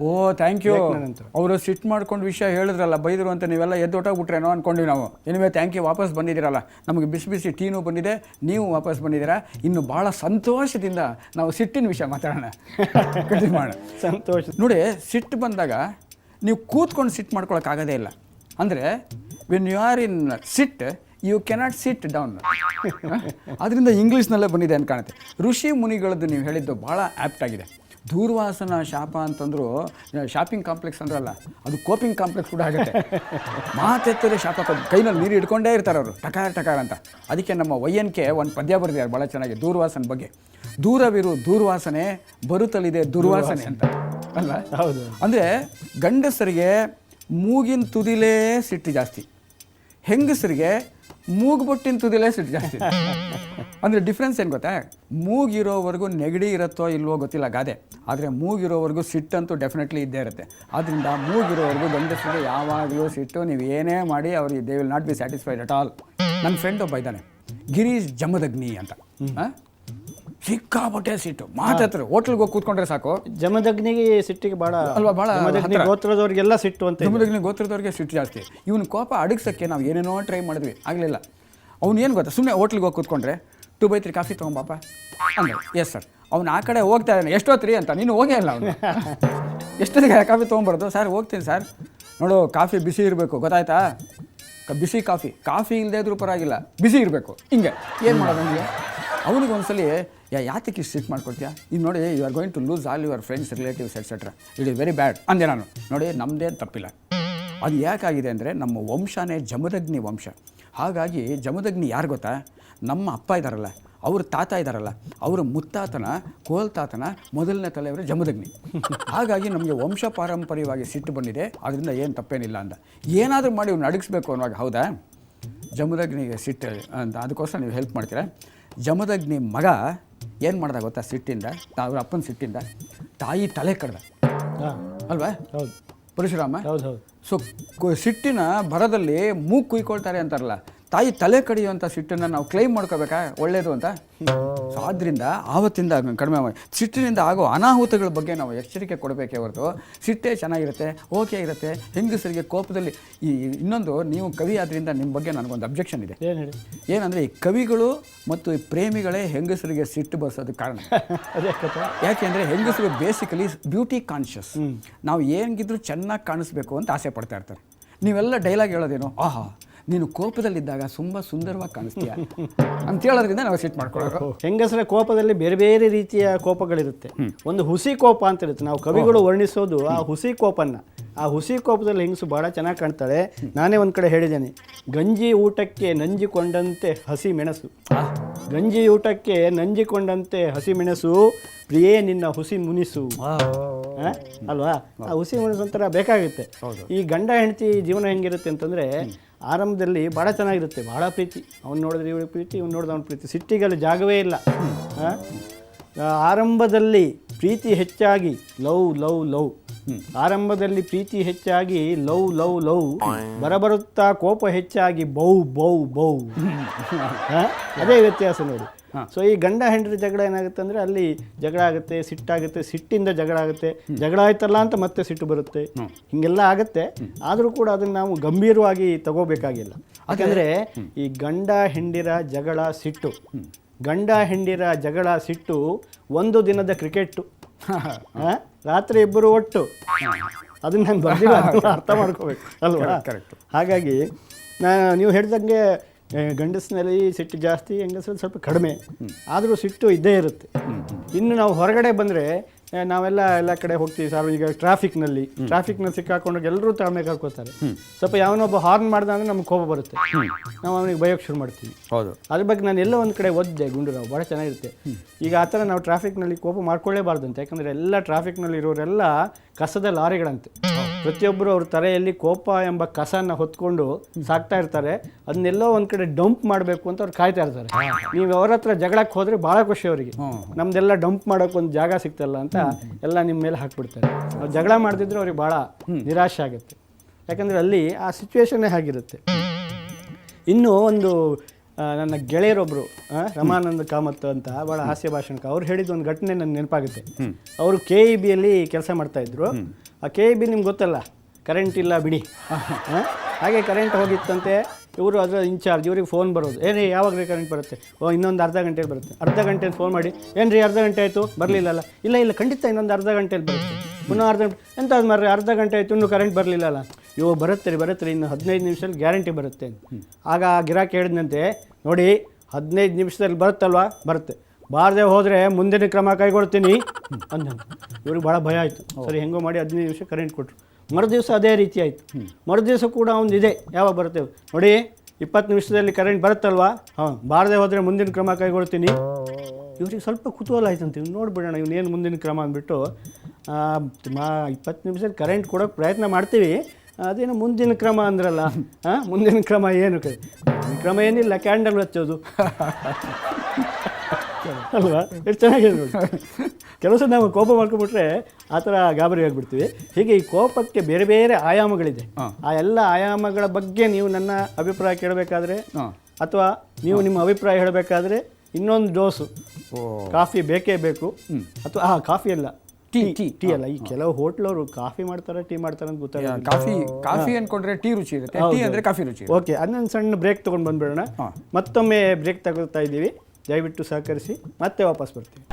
O thank you. ಅವರು ಸಿಟ್ಟು ಮಾಡ್ಕೊಂಡು ವಿಷಯ ಹೇಳಿದ್ರಲ್ಲ, ಬೈದರು ಅಂತ ನೀವೆಲ್ಲ ಎದ್ದೊಟ್ಟಾಗ್ಬಿಟ್ರೇನೋ ಅಂದ್ಕೊಂಡ್ವಿ ನಾವು. ಎನಿವೆ ಥ್ಯಾಂಕ್ ಯು, ವಾಪಸ್ ಬಂದಿದ್ದೀರಲ್ಲ, ನಮಗೆ ಬಿಸಿ ಬಿಸಿ ಟೀನೂ ಬಂದಿದೆ, ನೀವು ವಾಪಸ್ ಬಂದಿದ್ದೀರಾ. ಇನ್ನು ಭಾಳ ಸಂತೋಷದಿಂದ ನಾವು ಸಿಟ್ಟಿನ ವಿಷಯ ಮಾತಾಡೋಣ. ಕಂಟಿನ್ಯೂ ಮಾಡೋಣ. ಸಂತೋಷ. ನೋಡಿ, ಸಿಟ್ಟು ಬಂದಾಗ ನೀವು ಕೂತ್ಕೊಂಡು ಸಿಟ್ಟು ಮಾಡ್ಕೊಳಕ್ಕಾಗೋದೇ ಇಲ್ಲ. ಅಂದರೆ when you are in sit you cannot sit down. ಅದರಿಂದ ಇಂಗ್ಲೀಷ್ನಲ್ಲೇ ಬಂದಿದೆ ಅಂತ ಕಾಣುತ್ತೆ. ಋಷಿ ಮುನಿಗಳದ್ದು ನೀವು ಹೇಳಿದ್ದು ಭಾಳ ಆ್ಯಪ್ಟ್ ಆಗಿದೆ. ದೂರ್ವಾಸನ ಶಾಪ ಅಂತಂದ್ರು, ಶಾಪಿಂಗ್ ಕಾಂಪ್ಲೆಕ್ಸ್ ಅಂದ್ರಲ್ಲ, ಅದು ಕೋಪಿಂಗ್ ಕಾಂಪ್ಲೆಕ್ಸ್ ಕೂಡ ಆಗುತ್ತೆ. ಮಾತೆತ್ತರೆ ಶಾಪ ಕೈನಲ್ಲಿ ನೀರು ಹಿಡ್ಕೊಂಡೇ ಇರ್ತಾರೆ ಅವರು, ಟಕಾರ ಟಕಾರ ಅಂತ. ಅದಕ್ಕೆ ನಮ್ಮ ವೈಯನ್ಕೆ ಒಂದು ಪದ್ಯ ಬರೆದಿದ್ದಾರೆ ಭಾಳ ಚೆನ್ನಾಗಿ ದೂರ್ವಾಸನ ಬಗ್ಗೆ. ದೂರವಿರು ದೂರ್ವಾಸನೆ, ಬರುತ್ತಲಿದೆ ದುರ್ವಾಸನೆ ಅಂತ ಅಲ್ಲ. ಹೌದು. ಅಂದರೆ ಗಂಡಸರಿಗೆ ಮೂಗಿನ ತುದಿಲೇ ಸಿಟ್ಟು ಜಾಸ್ತಿ, ಹೆಂಗಸರಿಗೆ ಮೂಗುಬೊಟ್ಟಿನ ತುದಿಲೇ ಸಿಟ್ಟು ಜಾಸ್ತಿ. ಅಂದರೆ ಡಿಫ್ರೆನ್ಸ್ ಏನು ಗೊತ್ತಾ? ಮೂಗಿರೋವರೆಗೂ ನೆಗಡಿ ಇರುತ್ತೋ ಇಲ್ವೋ ಗೊತ್ತಿಲ್ಲ ಗಾದೆ, ಆದರೆ ಮೂಗಿರೋವರೆಗೂ ಸಿಟ್ಟಂತೂ ಡೆಫಿನೆಟ್ಲಿ ಇದ್ದೇ ಇರುತ್ತೆ. ಆದ್ದರಿಂದ ಮೂಗಿರೋವರೆಗೂ ಗಂಡಸರಿಗೆ ಯಾವಾಗಲೂ ಸಿಟ್ಟು. ನೀವು ಏನೇ ಮಾಡಿ ಅವ್ರಿಗೆ they will not be satisfied at all. ನನ್ನ ಫ್ರೆಂಡ್ ಒಬ್ಬ ಇದ್ದಾನೆ, ಗಿರೀಶ್ ಜಮದಗ್ನಿ ಅಂತ. ಸಿಕ್ಕಾಪಟ್ಟೆ ಸಿಟ್ಟು, ಮಾತಾಡ್ತಾರೆ. ಹೋಟ್ಲಿಗೆ ಹೋಗಿ ಕೂತ್ಕೊಂಡ್ರೆ ಸಾಕು. ಜಮದಗ್ನಿಗೆ ಸಿಟ್ಟಿಗೆ ಭಾಳ ಅಲ್ವಾ, ಭಾಳ ಗೋತ್ರದವ್ರಿಗೆಲ್ಲ ಸಿಟ್ಟು ಅಂತ. ಜಮದಗ್ನಿ ಗೋತ್ರದವ್ರಿಗೆ ಸಿಟ್ಟು ಜಾಸ್ತಿ. ಇವನು ಕೋಪ ಅಡಗಿಸೋಕ್ಕೆ ನಾವು ಏನೇನೋ ಟ್ರೈ ಮಾಡಿದ್ವಿ, ಆಗಲಿಲ್ಲ. ಅವ್ನು ಏನು ಗೊತ್ತಾ, ಸುಮ್ಮನೆ ಹೋಟ್ಲಿಗೆ ಹೋಗಿ ಕೂತ್ಕೊಂಡ್ರೆ 2x3 ಕಾಫಿ ತೊಗೊಂಬಾಪ ಅಂದ್ರೆ ಎಸ್ ಸರ್. ಅವ್ನು ಆ ಕಡೆ ಹೋಗ್ತಾ ಇದ್ದಾನೆ, ಎಷ್ಟೊತ್ತ್ರಿ ಅಂತ. ನೀನು ಹೋಗೇ ಇಲ್ಲ ಅವನು. ಎಷ್ಟೊತ್ತಿಗೆ ಕಾಫಿ ತೊಗೊಂಬಾರ್ದು ಸರ್? ಹೋಗ್ತೀನಿ ಸರ್. ನೋಡು, ಕಾಫಿ ಬಿಸಿ ಇರಬೇಕು, ಗೊತ್ತಾಯ್ತಾ? ಬಿಸಿ ಕಾಫಿ ಇಲ್ಲದೇ ಇದ್ರೂ ಪರವಾಗಿಲ್ಲ, ಬಿಸಿ ಇರಬೇಕು. ಹಿಂಗೆ ಏನು ಮಾಡೋದು ನನಗೆ? ಅವನಿಗೆ ಒಂದ್ಸಲಿ ಯಾತಕ್ಕೆ ಇಷ್ಟು ಸಿಟ್ ಮಾಡ್ಕೊಡ್ತೀಯಾ? ಈಗ ನೋಡಿ, you are going to lose all your friends, relatives etcetera, it is very bad ಅಂದೆ ನಾನು. ನೋಡಿ, ನಮ್ಮದೇನು ತಪ್ಪಿಲ್ಲ. ಅದು ಯಾಕಾಗಿದೆ ಅಂದರೆ ನಮ್ಮ ವಂಶನೇ ಜಮದಗ್ನಿ ವಂಶ. ಹಾಗಾಗಿ ಜಮದಗ್ನಿ ಯಾರು ಗೊತ್ತಾ? ನಮ್ಮ ಅಪ್ಪ ಇದ್ದಾರಲ್ಲ, ಅವ್ರ ತಾತ ಇದ್ದಾರಲ್ಲ, ಅವರ ಮುತ್ತಾತನ ಕೋಲ್ತಾತನ ಮೊದಲನೇ ತಲೆಯವರು ಜಮದಗ್ನಿ. ಹಾಗಾಗಿ ನಮಗೆ ವಂಶ ಪಾರಂಪರ್ಯವಾಗಿ ಸಿಟ್ಟು ಬಂದಿದೆ. ಅದರಿಂದ ಏನು ತಪ್ಪೇನಿಲ್ಲ ಅಂತ. ಏನಾದರೂ ಮಾಡಿ ಇವ್ನು ಅಡಗಿಸ್ಬೇಕು ಅನ್ನುವಾಗ, ಹೌದಾ, ಜಮದಗ್ನಿಗೆ ಸಿಟ್ಟು ಅಂತ ಅದಕ್ಕೋಸ್ಕರ ನೀವು ಹೆಲ್ಪ್ ಮಾಡ್ತೀರಾ. ಜಮದಗ್ನಿ ಮಗ ಏನು ಮಾಡ್ದ ಗೊತ್ತಾ? ಸಿಟ್ಟಿಂದ, ಅವ್ರ ಅಪ್ಪನ ಸಿಟ್ಟಿಂದ ತಾಯಿ ತಲೆ ಕಡ್ದ ಅಲ್ವಾ? ಹೌದು. ಪರಶುರಾಮ. ಹೌದು. ಸೊ ಸಿಟ್ಟಿನ ಭರದಲ್ಲಿ ಮೂಗು ಕುಯ್ಕೊಳ್ತಾರೆ ಅಂತಾರಲ್ಲ, ತಾಯಿ ತಲೆ ಕಡಿಯುವಂಥ ಸಿಟ್ಟನ್ನು ನಾವು ಕ್ಲೈಮ್ ಮಾಡ್ಕೋಬೇಕಾ ಒಳ್ಳೆಯದು ಅಂತ. ಸೊ ಆದ್ದರಿಂದ ಆವತ್ತಿಂದ ಕಡಿಮೆ ಮಾಡಿ ಸಿಟ್ಟಿನಿಂದ ಆಗೋ ಅನಾಹುತಗಳ ಬಗ್ಗೆ ನಾವು ಎಚ್ಚರಿಕೆ ಕೊಡಬೇಕೇ ಹೊರತು ಸಿಟ್ಟೇ ಚೆನ್ನಾಗಿರುತ್ತೆ, ಓಕೆ ಇರುತ್ತೆ. ಹೆಂಗಸರಿಗೆ ಕೋಪದಲ್ಲಿ ಇನ್ನೊಂದು, ನೀವು ಕವಿ ಆದ್ದರಿಂದ ನಿಮ್ಮ ಬಗ್ಗೆ ನನಗೊಂದು ಅಬ್ಜೆಕ್ಷನ್ ಇದೆ. ಏನಂದರೆ, ಈ ಕವಿಗಳು ಮತ್ತು ಈ ಪ್ರೇಮಿಗಳೇ ಹೆಂಗಸರಿಗೆ ಸಿಟ್ಟು ಬರ್ಸೋದಕ್ಕೆ ಕಾರಣ. ಯಾಕೆಂದರೆ ಹೆಂಗಸರು ಬೇಸಿಕಲಿ ಬ್ಯೂಟಿ ಕಾನ್ಷಿಯಸ್. ನಾವು ಏನಿದ್ರು ಚೆನ್ನಾಗಿ ಕಾಣಿಸ್ಬೇಕು ಅಂತ ಆಸೆ ಪಡ್ತಾ ಇರ್ತಾರೆ. ನೀವೆಲ್ಲ ಡೈಲಾಗ್ ಹೇಳೋದೇನು, ಆಹಾ ನೀನು ಕೋಪದಲ್ಲಿದ್ದಾಗ ತುಂಬ ಸುಂದರವಾಗಿ ಕಾಣಿಸ್ತೀಯ ಅಂತ ಹೇಳೋದ್ರಿಂದ ನಾವು ಸಿಟ್ಟು ಮಾಡ್ಕೊಳ್ಳೋದು. ಹೆಂಗಸರ ಕೋಪದಲ್ಲಿ ಬೇರೆ ಬೇರೆ ರೀತಿಯ ಕೋಪಗಳಿರುತ್ತೆ. ಒಂದು ಹುಸಿ ಕೋಪ ಅಂತ ಇರುತ್ತೆ, ನಾವು ಕವಿಗಳು ವರ್ಣಿಸೋದು ಆ ಹುಸಿ ಕೋಪನ್ನ. ಆ ಹುಸಿ ಕೋಪದಲ್ಲಿ ಹೆಂಗಸು ಭಾಳ ಚೆನ್ನಾಗಿ ಕಾಣ್ತಾಳೆ. ನಾನೇ ಒಂದು ಕಡೆ ಹೇಳಿದ್ದೇನೆ, ಗಂಜಿ ಊಟಕ್ಕೆ ನಂಜಿಕೊಂಡಂತೆ ಹಸಿ ಮೆಣಸು, ಗಂಜಿ ಊಟಕ್ಕೆ ನಂಜಿಕೊಂಡಂತೆ ಹಸಿ ಮೆಣಸು, ಪ್ರಿಯೇ ನಿನ್ನ ಹುಸಿ ಮುನಿಸು ಅಲ್ವಾ? ಆ ಹುಸಿ ಮುನಿಸು ಒಂಥರ ಬೇಕಾಗುತ್ತೆ. ಈ ಗಂಡ ಹೆಂಡತಿ ಜೀವನ ಹೆಂಗಿರುತ್ತೆ ಅಂತಂದರೆ, ಆರಂಭದಲ್ಲಿ ಭಾಳ ಚೆನ್ನಾಗಿರುತ್ತೆ, ಭಾಳ ಪ್ರೀತಿ. ಅವ್ನು ನೋಡಿದ್ರೆ ಇವಳಿಗೆ ಪ್ರೀತಿ, ಇವ್ನು ನೋಡಿದ್ರೆ ಅವ್ನ ಪ್ರೀತಿ, ಸಿಟ್ಟಿಗಲ್ಲಿ ಜಾಗವೇ ಇಲ್ಲ. ಆರಂಭದಲ್ಲಿ ಪ್ರೀತಿ ಹೆಚ್ಚಾಗಿ ಲವ್, ಆರಂಭದಲ್ಲಿ ಪ್ರೀತಿ ಹೆಚ್ಚಾಗಿ ಲವ್, ಬರಬರುತ್ತಾ ಕೋಪ ಹೆಚ್ಚಾಗಿ ಬೌ. ಅದೇ ವ್ಯತ್ಯಾಸ ನೋಡಿ. ಸೊ ಈ ಗಂಡ ಹೆಂಡತಿ ಜಗಳ ಏನಾಗುತ್ತೆ ಅಂದರೆ, ಅಲ್ಲಿ ಜಗಳ ಆಗುತ್ತೆ, ಸಿಟ್ಟಾಗುತ್ತೆ, ಸಿಟ್ಟಿಂದ ಜಗಳ ಆಗುತ್ತೆ, ಜಗಳ ಆಯ್ತಲ್ಲ ಅಂತ ಮತ್ತೆ ಸಿಟ್ಟು ಬರುತ್ತೆ, ಹೀಗೆಲ್ಲ ಆಗುತ್ತೆ. ಆದರೂ ಕೂಡ ಅದನ್ನು ನಾವು ಗಂಭೀರವಾಗಿ ತಗೋಬೇಕಾಗಿಲ್ಲ. ಯಾಕಂದರೆ ಈ ಗಂಡ ಹೆಂಡಿರ ಜಗಳ ಸಿಟ್ಟು ಒಂದು ದಿನದ ಕ್ರಿಕೆಟ್ಟು. ರಾತ್ರಿ ಇಬ್ಬರು ಒಟ್ಟು, ಅದನ್ನ ನಾನು ಬಂದಿಲ್ಲ, ಅರ್ಥ ಮಾಡ್ಕೋಬೇಕು ಅಲ್ವಾ? ಹಾಗಾಗಿ ನೀವು ಹೇಳಿದಂಗೆ ಗಂಡಸಿನಲ್ಲಿ ಸಿಟ್ಟು ಜಾಸ್ತಿ, ಹೆಂಗಸರಲ್ಲಿ ಸ್ವಲ್ಪ ಕಡಿಮೆ, ಆದರೂ ಸಿಟ್ಟು ಇದ್ದೇ ಇರುತ್ತೆ. ಇನ್ನು ನಾವು ಹೊರಗಡೆ ಬಂದರೆ, ನಾವೆಲ್ಲ ಕಡೆ ಹೋಗ್ತೀವಿ ಸಾರ್ವಜನಿಕ ಟ್ರಾಫಿಕ್ನಲ್ಲಿ ಸಿಕ್ಕಾಕೊಂಡಾಗ ಎಲ್ಲರೂ ತಾಳ್ಮೆ ಕಳ್ಕೊತಾರೆ. ಸ್ವಲ್ಪ ಯಾವನೊಬ್ಬ ಹಾರ್ನ್ ಮಾಡ್ದ ಅಂದರೆ ನಮ್ಗೆ ಕೋಪ ಬರುತ್ತೆ, ನಾವು ಅವನಿಗೆ ಬಯೋಕ್ಕೆ ಶುರು ಮಾಡ್ತೀವಿ. ಹೌದು. ಅದ್ರ ಬಗ್ಗೆ ನಾನು ಎಲ್ಲೋ ಒಂದು ಕಡೆ ಓದಿದ್ದೆ, ಗುಂಡೂರಾವ್, ಭಾಳ ಚೆನ್ನಾಗಿರುತ್ತೆ. ಈಗ ಆ ಥರ ನಾವು ಟ್ರಾಫಿಕ್ನಲ್ಲಿ ಕೋಪ ಮಾಡ್ಕೊಳ್ಳೇಬಾರ್ದಂತೆ. ಯಾಕಂದರೆ ಎಲ್ಲ ಟ್ರಾಫಿಕ್ನಲ್ಲಿ ಇರೋರೆಲ್ಲ ಕಸದ ಲಾರಿಗಳಂತೆ. ಪ್ರತಿಯೊಬ್ಬರು ಅವ್ರ ತಲೆಯಲ್ಲಿ ಕೋಪ ಎಂಬ ಕಸನ ಹೊತ್ಕೊಂಡು ಸಾಕ್ತಾ ಇರ್ತಾರೆ. ಅದನ್ನೆಲ್ಲೋ ಒಂದು ಕಡೆ ಡಂಪ್ ಮಾಡಬೇಕು ಅಂತ ಅವ್ರು ಕಾಯ್ತಾ ಇರ್ತಾರೆ. ನೀವು ಅವ್ರ ಹತ್ರ ಜಗಳಕ್ಕೆ ಹೋದರೆ ಭಾಳ ಖುಷಿ ಅವರಿಗೆ, ನಮ್ದೆಲ್ಲ ಡಂಪ್ ಮಾಡೋಕೆ ಒಂದು ಜಾಗ ಸಿಗ್ತಲ್ಲ ಅಂತ ಎಲ್ಲ ನಿಮ್ಮ ಮೇಲೆ ಹಾಕ್ಬಿಡ್ತಾರೆ. ನಾವು ಜಗಳ ಮಾಡ್ತಿದ್ರೆ ಅವ್ರಿಗೆ ಭಾಳ ನಿರಾಶೆ ಆಗುತ್ತೆ. ಯಾಕಂದರೆ ಅಲ್ಲಿ ಆ ಸಿಚುವೇಶನ್ನೇ ಆಗಿರುತ್ತೆ. ಇನ್ನೂ ಒಂದು ನನ್ನ ಗೆಳೆಯರೊಬ್ಬರು ರಮಾನಂದ ಕಾಮತ್ ಅಂತ ಭಾಳ ಹಾಸ್ಯ ಭಾಷಣಕ, ಅವ್ರು ಹೇಳಿದ ಒಂದು ಘಟನೆ ನನ್ನ ನೆನಪಾಗುತ್ತೆ. ಅವರು KEBಯಲ್ಲಿ ಕೆಲಸ ಮಾಡ್ತಾಯಿದ್ರು. ಆ KEB ನಿಮ್ಗೆ ಗೊತ್ತಲ್ಲ, ಕರೆಂಟ್ ಇಲ್ಲ ಬಿಡಿ. ಹಾಗೆ ಕರೆಂಟ್ ಹೋಗಿತ್ತಂತೆ. ಇವರು ಅದರ ಇನ್ಚಾರ್ಜ್, ಇವ್ರಿಗೆ ಫೋನ್ ಬರೋದು, ಏನ್ರಿ ಯಾವಾಗ ರೀ ಕರೆಂಟ್ ಬರುತ್ತೆ? ಇನ್ನೊಂದು ಅರ್ಧ ಗಂಟೆಲಿ ಬರುತ್ತೆ. ಅರ್ಧ ಗಂಟೆಲಿ ಫೋನ್ ಮಾಡಿ, ಏನ್ರಿ ಅರ್ಧ ಗಂಟೆ ಆಯಿತು ಬರಲಿಲ್ಲಲ್ಲ? ಇಲ್ಲ ಖಂಡಿತ ಇನ್ನೊಂದು ಅರ್ಧ ಗಂಟೆಲಿ ಬರುತ್ತೆ. ಪುನಃ ಅರ್ಧ ಗಂಟೆ, ಎಂತ ಅದು ಮಾರ್ರೆ ಅರ್ಧ ಗಂಟೆ ಆಯಿತು ಇನ್ನೂ ಕರೆಂಟ್ ಬರಲಿಲ್ಲಲ್ಲ? ಬರುತ್ತೆ ರೀ ಇನ್ನು 15 ನಿಮಿಷದಲ್ಲಿ ಗ್ಯಾರಂಟಿ ಬರುತ್ತೆ. ಆಗ ಗಿರಾಕಿ ಹೇಳಿದಂತೆ, ನೋಡಿ 15 ನಿಮಿಷದಲ್ಲಿ ಬರುತ್ತಲ್ವಾ? ಬರುತ್ತೆ, ಬಾರದೆ ಹೋದರೆ ಮುಂದಿನ ಕ್ರಮ ಕೈಗೊಳ್ತೀನಿ ಅಂದ. ಇವ್ರಿಗೆ ಭಾಳ ಭಯ ಆಯಿತು. ಸರಿ ಹೆಂಗೋ ಮಾಡಿ 15 ನಿಮಿಷ ಕರೆಂಟ್ ಕೊಟ್ಟರು. ಮರುದಿವಸ ಅದೇ ರೀತಿ ಆಯಿತು. ಮರುದಿವಸ ಕೂಡ ಒಂದು ಇದೆ, ಯಾವಾಗ ಬರ್ತೇವೆ ನೋಡಿ 20 ನಿಮಿಷದಲ್ಲಿ ಕರೆಂಟ್ ಬರುತ್ತಲ್ವಾ? ಬಾರದೆ ಹೋದರೆ ಮುಂದಿನ ಕ್ರಮ ಕೈಗೊಳ್ತೀನಿ. ಇವ್ರಿಗೆ ಸ್ವಲ್ಪ ಕುತೂಹಲ ಆಯ್ತಂತ, ನೋಡ್ಬಿಡೋಣ ಇವನೇನು ಮುಂದಿನ ಕ್ರಮ ಅಂದ್ಬಿಟ್ಟು 20 ನಿಮಿಷದಲ್ಲಿ ಕರೆಂಟ್ ಕೊಡೋಕ್ಕೆ ಪ್ರಯತ್ನ ಮಾಡ್ತೀವಿ, ಅದೇನು ಮುಂದಿನ ಕ್ರಮ ಅಂದ್ರಲ್ಲ. ಮುಂದಿನ ಕ್ರಮ ಏನು? ಕ್ರಮ ಏನಿಲ್ಲ, ಕ್ಯಾಂಡಲ್ ಹಚ್ಚೋದು ಅಲ್ವಾ? ಎಷ್ಟು ಚೆನ್ನಾಗಿದೆ ನೋಡಿ. ಕೆಲಸ ನಾವು ಕೋಪ ಮಾಡ್ಕೊಂಡ್ಬಿಟ್ರೆ ಆ ಥರ ಗಾಬರಿ ಆಗಿಬಿಡ್ತೀವಿ. ಹೀಗೆ ಈ ಕೋಪಕ್ಕೆ ಬೇರೆ ಬೇರೆ ಆಯಾಮಗಳಿದೆ. ಆ ಎಲ್ಲ ಆಯಾಮಗಳ ಬಗ್ಗೆ ನೀವು ನನ್ನ ಅಭಿಪ್ರಾಯ ಕೇಳಬೇಕಾದ್ರೆ ಅಥವಾ ನೀವು ನಿಮ್ಮ ಅಭಿಪ್ರಾಯ ಹೇಳಬೇಕಾದ್ರೆ ಇನ್ನೊಂದು ಡೋಸು ಕಾಫಿ ಬೇಕೇ ಬೇಕು. ಅಥವಾ ಕಾಫಿ ಅಲ್ಲ, ಟೀ ಅಲ್ಲ. ಈ ಕೆಲವು ಹೋಟ್ಲವರು ಕಾಫಿ ಮಾಡ್ತಾರೆ, ಟೀ ಮಾಡ್ತಾರೆ ಅಂತ ಗೊತ್ತಾಗ ಕಾಫಿ ಅನ್ಕೊಂಡ್ರೆ ಟೀ ರುಚಿ ಇರುತ್ತೆ, ಟೀ ಅಂದರೆ ಕಾಫಿ ರುಚಿ. ಓಕೆ, ಅದನ್ನೊಂದು ಸಣ್ಣ ಬ್ರೇಕ್ ತೊಗೊಂಡು ಬಂದ್ಬಿಡೋಣ. ಮತ್ತೊಮ್ಮೆ ಬ್ರೇಕ್ ತಗೋತಾ ಇದ್ದೀವಿ. ದಯವಿಟ್ಟು ಸಹಕರಿಸಿ, ಮತ್ತೆ ವಾಪಸ್ ಬರ್ತೀವಿ.